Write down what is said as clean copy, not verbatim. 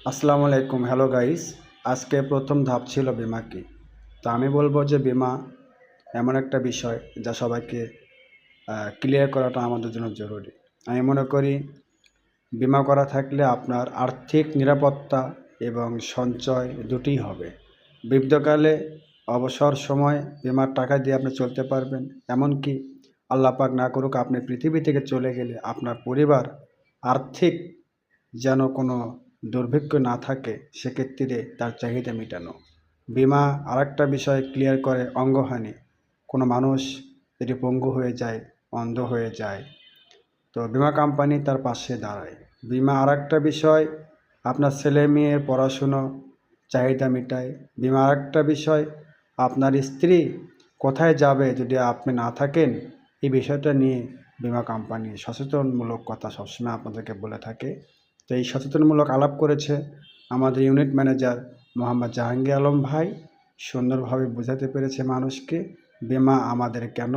আসসালামু আলাইকুম, hello guys. আজকে প্রথম ধাপ ছিল বীমা কি। তো আমি বলবো যে বীমা এমন একটা বিষয় যা সবাইকে ক্লিয়ার করাটা আমাদের জন্য জরুরি। আমি মনে করি বীমা করা থাকলে আপনার আর্থিক নিরাপত্তা এবং সঞ্চয় দুটিই হবে। বিপদকালে অবসর সময় বীমার টাকা দিয়ে আপনি চলতে পারবেন। এমনকি আল্লাহ পাক না করুক আপনি পৃথিবী থেকে চলে গেলে আপনার পরিবার আর্থিক যেন কোনো দুর্ভিক্ষ না থাকে, সেক্ষেত্রে তার চাহিদা মেটানো। বীমা আরেকটা বিষয় ক্লিয়ার করে অঙ্গহানি। কোনো মানুষ যদি পঙ্গু হয়ে যায়, অন্ধ হয়ে যায়, তো বীমা কোম্পানি তার পাশে দাঁড়ায়। বীমা আরেকটা বিষয় আপনার ছেলে মেয়ের পড়াশুনো চাহিদা মেটায়। বীমা আরেকটা বিষয় আপনার স্ত্রী কোথায় যাবে যদি আপনি না থাকেন, এই বিষয়টা নিয়ে বীমা কোম্পানি সচেতনমূলক কথা সবসময় আপনাদেরকে বলে থাকে। তো এই সচেতনমূলক আলাপ করেছে আমাদের ইউনিট ম্যানেজার মোহাম্মদ জাহাঙ্গীর আলম ভাই। সুন্দরভাবে বোঝাতে পেরেছে মানুষকে বীমা আমাদের কেন